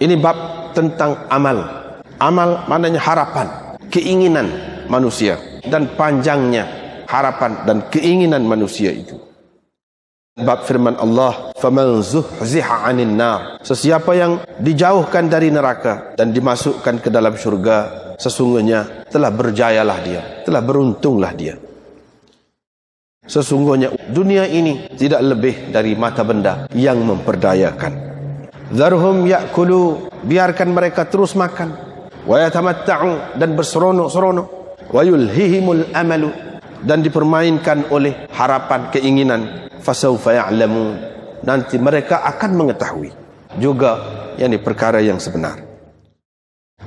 Ini bab tentang amal. Amal maknanya harapan, keinginan manusia, dan panjangnya harapan dan keinginan manusia itu. Bab firman Allah, "Faman zuhziha 'anil nar." Sesiapa yang dijauhkan dari neraka dan dimasukkan ke dalam syurga, sesungguhnya telah berjayalah dia, telah beruntunglah dia. Sesungguhnya dunia ini tidak lebih dari mata benda yang memperdayakan. Dharhum ya'kulu, biarkan mereka terus makan, wa yatamatta'u, dan berseronok-seronok, wa yulhihimul amalu, dan dipermainkan oleh harapan, keinginan. Fasawfa ya'lamun, nanti mereka akan mengetahui juga yakni perkara yang sebenar.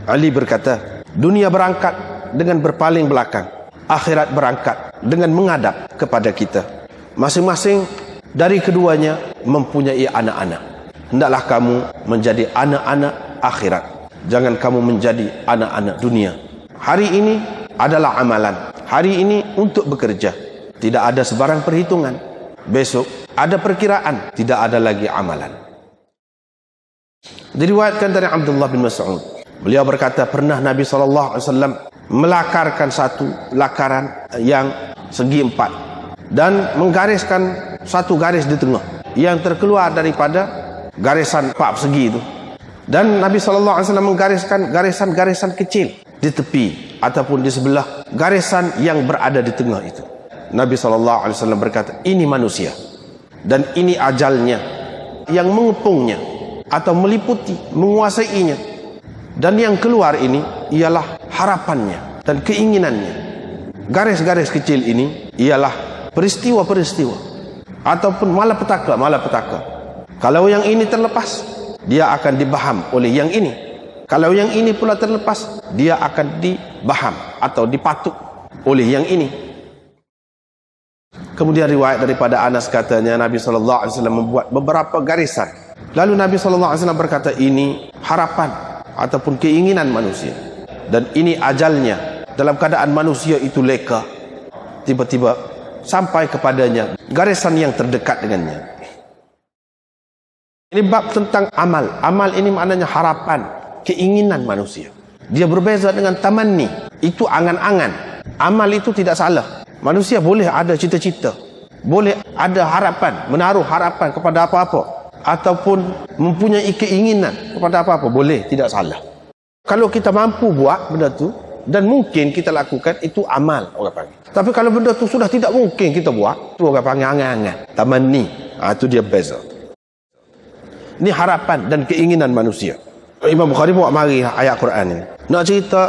Ali berkata, dunia berangkat dengan berpaling belakang, akhirat berangkat dengan menghadap kepada kita. Masing-masing dari keduanya mempunyai anak-anak. Hendaklah kamu menjadi anak-anak akhirat, jangan kamu menjadi anak-anak dunia. Hari ini adalah amalan, hari ini untuk bekerja, tidak ada sebarang perhitungan. Besok ada perkiraan, tidak ada lagi amalan. Diriwayatkan dari Abdullah bin Mas'ud, beliau berkata, pernah Nabi SAW melakarkan satu lakaran yang segi 4 dan menggariskan satu garis di tengah yang terkeluar daripada garisan 4 persegi itu. Dan Nabi SAW menggariskan garisan-garisan kecil di tepi ataupun di sebelah garisan yang berada di tengah itu. Nabi SAW berkata, ini manusia dan ini ajalnya yang mengepungnya atau meliputi, menguasainya, dan yang keluar ini ialah harapannya dan keinginannya. Garis-garis kecil ini ialah peristiwa-peristiwa ataupun malapetaka. Kalau yang ini terlepas, dia akan dibaham oleh yang ini. Kalau yang ini pula terlepas, dia akan dibaham atau dipatuk oleh yang ini. Kemudian riwayat daripada Anas katanya, Nabi SAW membuat beberapa garisan. Lalu Nabi SAW berkata, ini harapan ataupun keinginan manusia, dan ini ajalnya. Dalam keadaan manusia itu leka, tiba-tiba sampai kepadanya garisan yang terdekat dengannya. Ini bab tentang amal. Amal ini maknanya harapan, keinginan manusia. Dia berbeza dengan tamanni, itu angan-angan. Amal itu tidak salah. Manusia boleh ada cita-cita, boleh ada harapan, menaruh harapan kepada apa-apa, ataupun mempunyai keinginan kepada apa-apa, boleh, tidak salah. Kalau kita mampu buat benda tu dan mungkin kita lakukan, itu amal orang panggil. Tapi kalau benda tu sudah tidak mungkin kita buat, itu orang panggil angan-angan, tamanni. Itu dia beza. Ini harapan dan keinginan manusia. Imam Bukhari buat mari ayat Quran ini. Nak cerita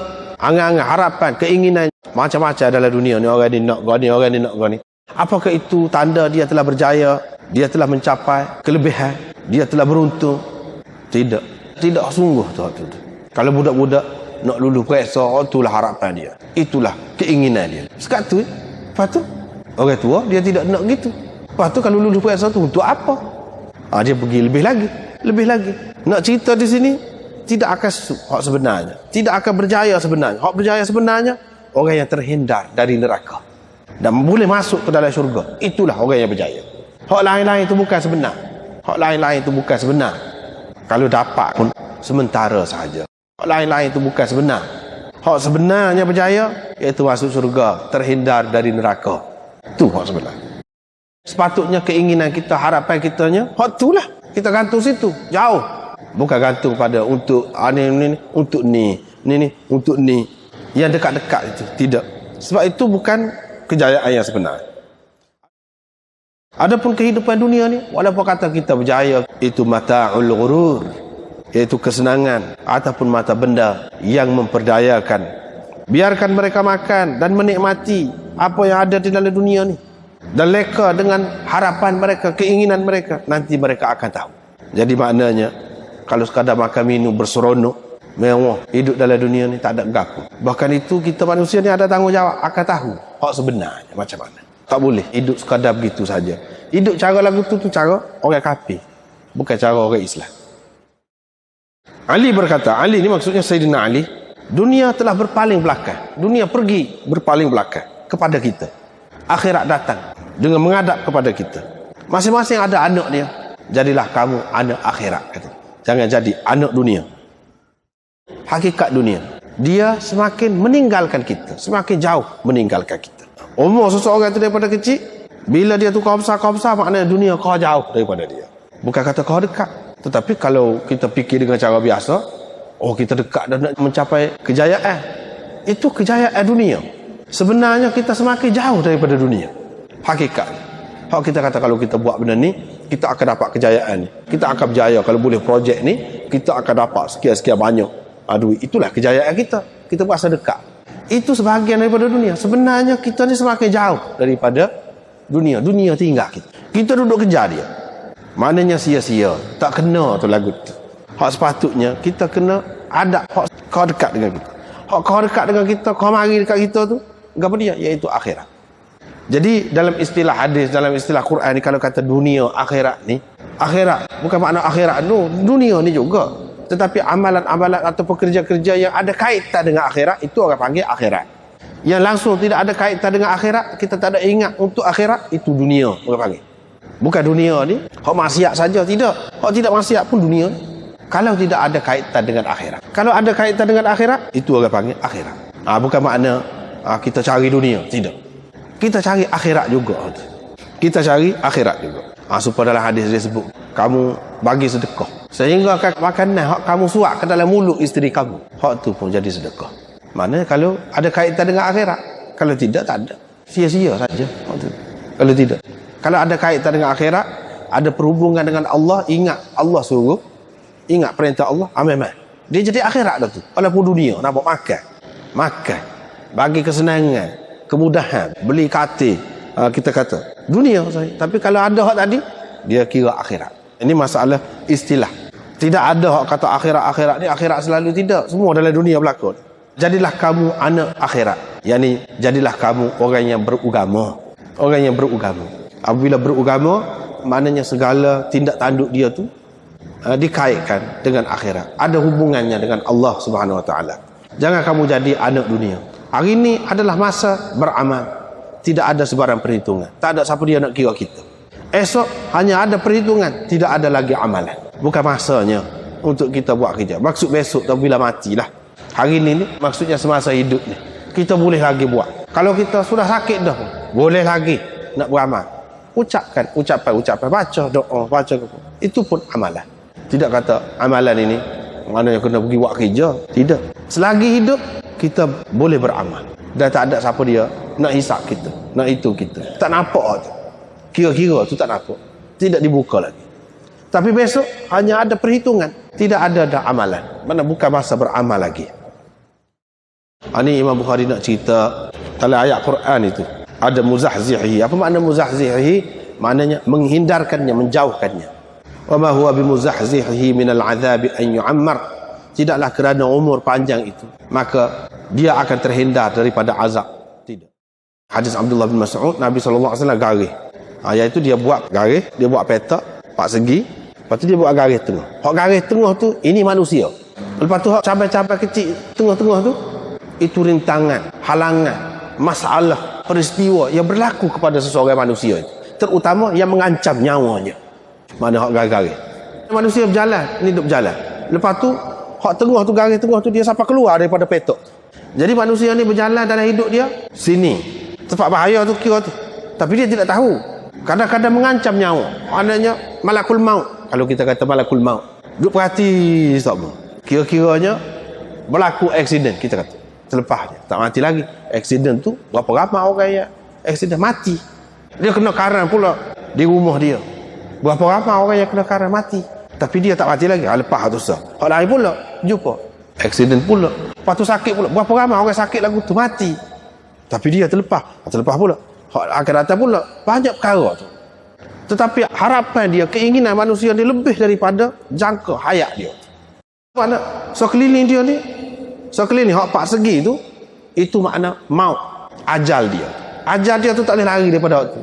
angan-angan, harapan, keinginan macam-macam dalam dunia ni, orang ni nak gani, orang ni nak gani. Apakah itu tanda dia telah berjaya, dia telah mencapai kelebihan, dia telah beruntung? Tidak sungguh tu. Kalau budak-budak nak lulus periksa, itulah harapan dia, itulah keinginan dia. Sekat tu, lepas tu orang tua dia tidak nak gitu. Lepas tu kalau lulus periksa tu untuk apa? Dia pergi lebih lagi. Nak cerita di sini tidak akan hak sebenarnya, tidak akan berjaya sebenarnya. Hak berjaya sebenarnya orang yang terhindar dari neraka dan boleh masuk ke dalam syurga, itulah orang yang berjaya. Hak lain-lain itu bukan sebenar. Hak lain-lain itu bukan sebenar. Kalau dapat pun sementara sahaja. Hak lain-lain itu bukan sebenar. Hak sebenarnya berjaya iaitu masuk syurga, terhindar dari neraka. Itu hak sebenar. Sepatutnya keinginan kita, harapan kitanya, hak itulah kita gantung situ, jauh. Bukan gantung pada untuk ini untuk ni, untuk ni. Yang dekat-dekat itu, tidak. Sebab itu bukan kejayaan yang sebenar. Adapun kehidupan dunia ni, walaupun kata kita berjaya, itu mata'ul ghurur, iaitu kesenangan ataupun mata benda yang memperdayakan. Biarkan mereka makan dan menikmati apa yang ada di dalam dunia ni, dan leka dengan harapan mereka, keinginan mereka, nanti mereka akan tahu. Jadi maknanya, kalau sekadar makan minum berseronok, mewah, hidup dalam dunia ni tak ada gapo. Bahkan itu kita manusia ni ada tanggungjawab, akan tahu hak sebenarnya macam mana. Tak boleh hidup sekadar begitu saja. Hidup cara lagu tu cara orang kafir, bukan cara orang Islam. Ali berkata, Ali ni maksudnya Sayyidina Ali, dunia telah berpaling belakang, dunia pergi berpaling belakang kepada kita. Akhirat datang dengan menghadap kepada kita. Masing-masing ada anak dia. Jadilah kamu anak akhirat, kata. Jangan jadi anak dunia. hakikat dunia. Dia semakin meninggalkan kita, semakin jauh meninggalkan kita. Umur seseorang itu daripada kecil, bila dia tu kau besar, maknanya dunia kau jauh daripada dia. Bukan kata kau dekat. Tetapi kalau kita fikir dengan cara biasa, kita dekat dan nak mencapai kejayaan. Itu kejayaan dunia. Sebenarnya kita semakin jauh daripada dunia. Hakikat. Hak kita kata kalau kita buat benda ni, kita akan dapat kejayaan ni. Kita akan berjaya kalau boleh projek ni, kita akan dapat sekian-sekian banyak duit. Itulah kejayaan kita. Kita berasa dekat. Itu sebahagian daripada dunia. Sebenarnya kita ni semakin jauh daripada dunia. Dunia tinggal kita. Kita duduk kejar dia. Maknanya sia-sia. Tak kena tu lagu tu. Hak sepatutnya kita kena adab hak kau dekat dengan kita. Hak kau dekat dengan kita, kau mari dekat kita tu, apa dia? Iaitu akhirat. Jadi dalam istilah hadis, dalam istilah Quran ni, kalau kata dunia, akhirat ni, akhirat bukan makna akhirat tu, dunia ni juga. Tetapi amalan-amalan atau pekerja-kerja yang ada kaitan dengan akhirat, itu orang panggil akhirat. Yang langsung tidak ada kaitan dengan akhirat, kita tak ada ingat untuk akhirat, itu dunia orang panggil. Bukan dunia ni hak maksiat saja, tidak. Hak tidak maksiat pun dunia ni. Kalau tidak ada kaitan dengan akhirat. Kalau ada kaitan dengan akhirat, itu orang panggil akhirat. Bukan makna kita cari dunia, tidak. Kita cari akhirat juga. Kita cari akhirat juga. Supaya dalam hadis dia sebut, kamu bagi sedekah sehingga makanan hak kamu suap ke dalam mulut isteri kamu, hak tu pun jadi sedekah. Maknanya kalau ada kaitan dengan akhirat. Kalau tidak, tak ada. Sia-sia saja hak tu. Kalau tidak, kalau ada kaitan dengan akhirat, ada perhubungan dengan Allah, ingat Allah suruh, ingat perintah Allah, amal. Dia jadi akhirat dah tu. Walaupun dunia nak buat makan, bagi kesenangan, kemudahan, beli katil, kita kata dunia saja. Tapi kalau ada hak tadi, dia kira akhirat. Ini masalah istilah. Tidak ada hak kata akhirat ni akhirat selalu, tidak. Semua dalam dunia berlaku. Jadilah kamu anak akhirat. Yani jadilah kamu orang yang beragama. Orang yang beragama. Apabila beragama, maknanya segala tindak tanduk dia tu dikaitkan dengan akhirat. Ada hubungannya dengan Allah Subhanahu Wa Taala. Jangan kamu jadi anak dunia. Hari ini adalah masa beramal. Tidak ada sebarang perhitungan. Tak ada siapa dia nak kira kita. Esok hanya ada perhitungan, tidak ada lagi amalan. Bukan masanya untuk kita buat kerja. Maksud besok atau bila matilah. Hari ini ni maksudnya semasa hidup ni. Kita boleh lagi buat. Kalau kita sudah sakit dah pun, boleh lagi nak beramal. Ucapkan ucapan, baca doa, baca apa. Itu pun amalan. Tidak kata amalan ini mana yang kena pergi buat kerja. Tidak. Selagi hidup kita boleh beramal. Dan tak ada siapa dia nak hisap kita, nak hitung kita. Tak nampak tu. Kira-kira tu tak nampak. Tidak dibuka lagi. Tapi besok hanya ada perhitungan. Tidak ada dah amalan. Mana bukan masa beramal lagi. Ini Imam Bukhari nak cerita dalam ayat Quran itu. Ada muzahzihi. Apa makna muzahzihi? Maknanya menghindarkannya, menjauhkannya. Wa ma huwa bimuzahzihi minal azabi an yu'ammar. Tidaklah kerana umur panjang itu, maka dia akan terhindar daripada azab. Tidak. Hadis Abdullah bin Mas'ud, Nabi SAW garis. Iaitu dia buat garis, dia buat petak 4 segi, lepas tu dia buat garis tengah. Hak garis tengah tu, ini manusia. Lepas tu hak cabai-cabai kecil tengah-tengah tu, itu rintangan, halangan, masalah, peristiwa yang berlaku kepada seseorang manusia itu. Terutama yang mengancam nyawanya. Mana hak garis-garis. Manusia berjalan, ini duduk berjalan. Lepas tu, hak tengah tu, garis tengah tu, dia sampai keluar daripada petak. Jadi manusia ni berjalan dalam hidup dia, sini. Tempat bahaya tu kira tu. Tapi dia tidak tahu. Kadang-kadang mengancam nyawa. Maknanya malakul maut. Kalau kita kata malakul maut. Duk perhati semua. Kira-kiranya berlaku aksiden, kita kata. Selepasnya. Tak mati lagi. Aksiden tu, berapa ramai orang yang aksiden mati. Dia kena karan pula di rumah dia. Berapa ramai orang yang kena karan mati. Tapi dia tak mati lagi. Lepas tu sah. Hak lain pula, jumpa. Aksiden pula. Lepas tu sakit pula. Berapa ramai orang sakit lagu tu mati. Tapi dia terlepas. Terlepas pula. Hak akan datang pula. Banyak perkara tu. Tetapi harapan dia, keinginan manusia ni lebih daripada jangka hayat dia. Mana sekeliling dia ni, sekeliling hak 4 segi tu, itu makna maut, ajal dia. Ajal dia tu tak boleh lari daripada tu.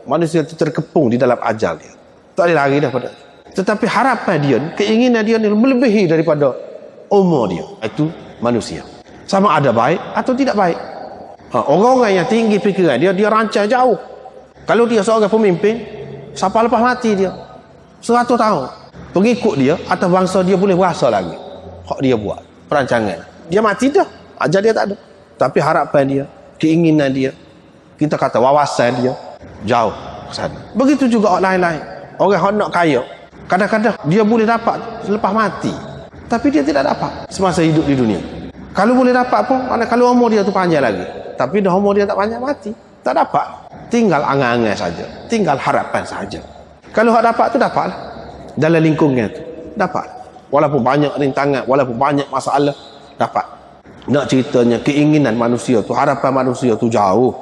Manusia tu terkepung di dalam ajal dia. Tak boleh lari daripada tu. Tetapi harapan dia, keinginan dia ni melebihi daripada umur dia. Itu manusia. Sama ada baik atau tidak baik. Orang-orang yang tinggi fikiran dia, dia rancang jauh. Kalau dia seorang pemimpin, sampai lepas mati dia 100 tahun, pengikut dia atau bangsa dia boleh berasa lagi hak dia buat. perancangan. Dia mati dah, ajal dia tak ada. Tapi harapan dia, keinginan dia, kita kata wawasan dia, jauh ke sana. Begitu juga orang lain-lain. Orang yang nak kaya, kadang-kadang dia boleh dapat selepas mati, tapi dia tidak dapat semasa hidup di dunia. Kalau boleh dapat pun, mana kalau umur dia tu panjang lagi, tapi dah umur dia tak panjang, mati, tak dapat. Tinggal angan-angan saja, tinggal harapan saja. Kalau hak dapat tu dapatlah, dalam lingkungan tu dapat. Walaupun banyak rintangan, walaupun banyak masalah, dapat. Nak ceritanya keinginan manusia tu, harapan manusia tu jauh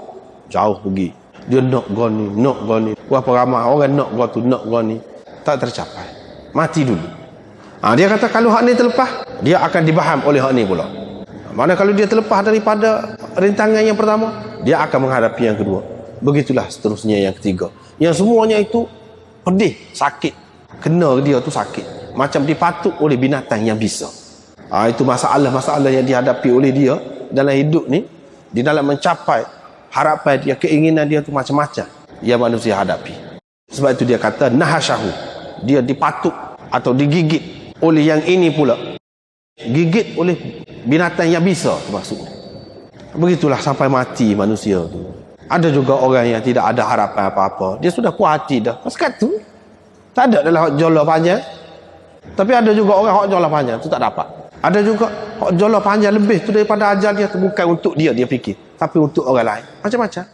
pergi. Dia nak goni. Berapa ramai orang nak goni tu, nak goni, tak tercapai. Mati dulu. Dia kata kalau hak ni terlepas, dia akan dibaham oleh hak ni pula. Mana kalau dia terlepas daripada rintangan yang pertama, dia akan menghadapi yang kedua. Begitulah seterusnya yang ketiga. Yang semuanya itu pedih, sakit. Kena dia tu sakit. Macam dipatuk oleh binatang yang bisa. Itu masalah-masalah yang dihadapi oleh dia dalam hidup ni. Di dalam mencapai harapan dia, keinginan dia tu macam-macam yang manusia hadapi. Sebab itu dia kata nahasyahu. Dia dipatuk atau digigit oleh yang ini pula. Gigit oleh binatang yang bisa tu maksudnya. Begitulah sampai mati manusia tu. Ada juga orang yang tidak ada harapan apa-apa. Dia sudah puas hati dah. Sekat tu tak ada dalam hak jola panjang. Tapi ada juga orang hak jola panjang tu tak dapat. Ada juga hak jola panjang lebih tu daripada ajal dia tu, bukan untuk dia fikir, tapi untuk orang lain. Macam-macam.